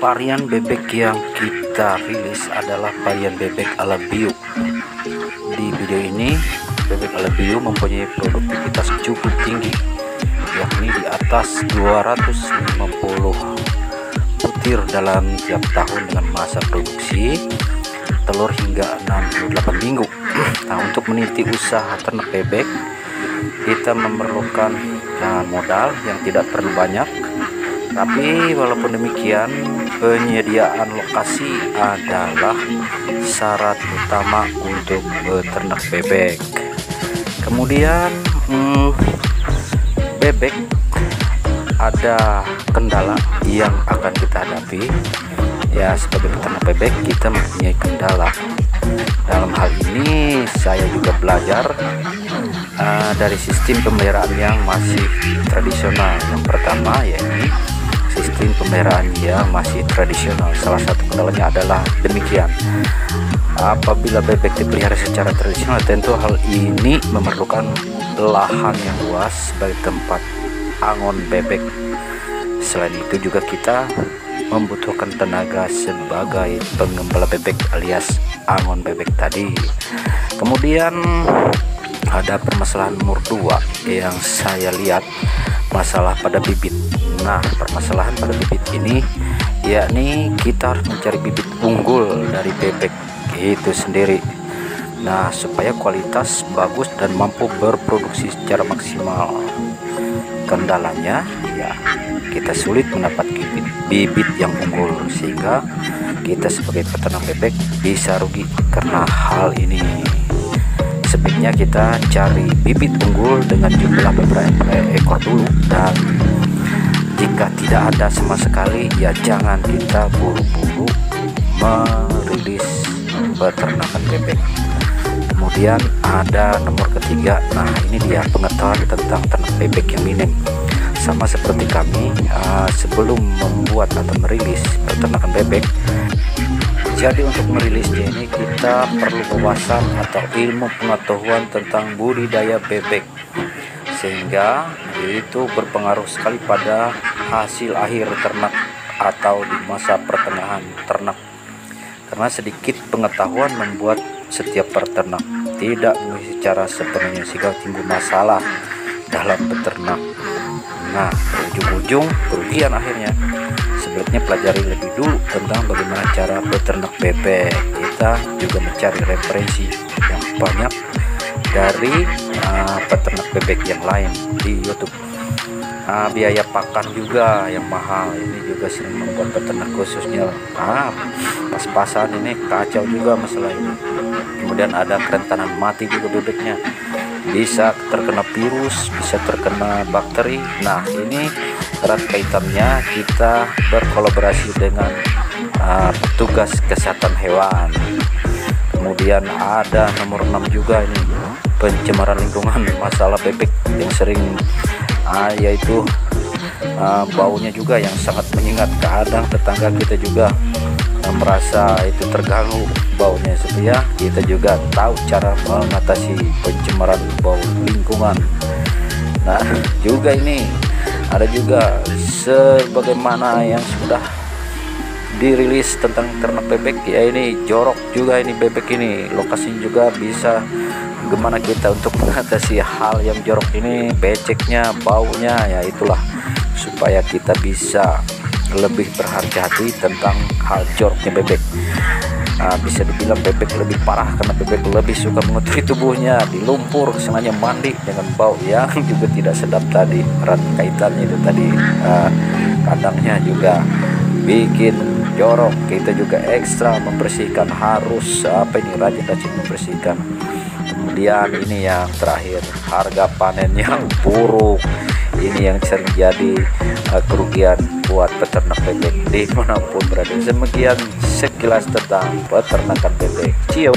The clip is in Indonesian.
Varian bebek yang kita rilis adalah varian bebek Albiu. Di video ini, bebek Albiu mempunyai produktivitas cukup tinggi, yakni di atas 250 butir dalam tiap tahun dengan masa produksi telur hingga 68 minggu. Nah, untuk meniti usaha ternak bebek, kita memerlukan modal yang tidak perlu banyak. Tapi walaupun demikian, penyediaan lokasi adalah syarat utama untuk beternak bebek. Kemudian bebek ada kendala yang akan kita hadapi. Ya, sebagai peternak bebek kita mempunyai kendala. Dalam hal ini saya juga belajar dari sistem pemeliharaan yang masih tradisional. Yang pertama yaitu sistem pemeliharaan yang masih tradisional. Salah satu kendalanya adalah demikian: apabila bebek dipelihara secara tradisional, tentu hal ini memerlukan lahan yang luas sebagai tempat angon bebek. Selain itu juga kita membutuhkan tenaga sebagai pengembala bebek alias angon bebek tadi. Kemudian ada permasalahan nomor 2 yang saya lihat, masalah pada bibit. Nah, permasalahan pada bibit ini yakni kita harus mencari bibit unggul dari bebek itu sendiri. Nah, supaya kualitas bagus dan mampu berproduksi secara maksimal. Kendalanya ya kita sulit mendapat bibit yang unggul, sehingga kita sebagai peternak bebek bisa rugi karena hal ini. Sebaiknya kita cari bibit unggul dengan jumlah beberapa ekor dulu, dan jika tidak ada sama sekali ya jangan kita buru-buru merilis peternakan bebek. Kemudian ada nomor ketiga. Nah, ini dia pengetahuan tentang ternak bebek yang minim. Sama seperti kami, sebelum membuat atau merilis peternakan bebek, jadi untuk merilisnya ini kita perlu wawasan atau ilmu pengetahuan tentang budidaya bebek, sehingga itu berpengaruh sekali pada hasil akhir ternak atau di masa pertengahan ternak. Karena sedikit pengetahuan membuat setiap peternak tidak secara sepenuhnya, sehingga timbul masalah dalam beternak. Nah, ujung-ujung kerugian akhirnya. Sebaiknya pelajari lebih dulu tentang bagaimana cara beternak bebek. Kita juga mencari referensi yang banyak dari peternak bebek yang lain di YouTube. Biaya pakan juga yang mahal ini juga sering membuat peternak khususnya pas-pasan ini kacau juga masalah ini. Kemudian ada kerentanan mati juga bebeknya, bisa terkena virus, bisa terkena bakteri. Nah, ini erat kaitannya kita berkolaborasi dengan petugas kesehatan hewan. Kemudian ada nomor 6 juga ini, pencemaran lingkungan. Masalah bebek yang sering yaitu baunya juga yang sangat menyengat. Kadang tetangga kita juga merasa itu terganggu baunya, supaya kita juga tahu cara mengatasi pencemaran bau lingkungan. Nah, juga ini ada juga sebagaimana yang sudah dirilis tentang ternak bebek, ya ini jorok juga ini bebek ini. Lokasinya juga bisa gimana kita untuk mengatasi hal yang jorok ini, beceknya, baunya, ya itulah supaya kita bisa lebih berhati-hati tentang hal joroknya bebek. Bisa dibilang bebek lebih parah karena bebek lebih suka menguturi tubuhnya di lumpur, sengaja mandi dengan bau yang juga tidak sedap tadi. Erat kaitannya itu tadi, kandangnya juga bikin jorok. Kita juga ekstra membersihkan, harus rajin-rajin membersihkan. Kemudian ini yang terakhir, harga panen yang buruk. Ini yang sering jadi kerugian buat peternak bebek dimanapun berada. Demikian sekilas tentang peternakan bebek. Ciao.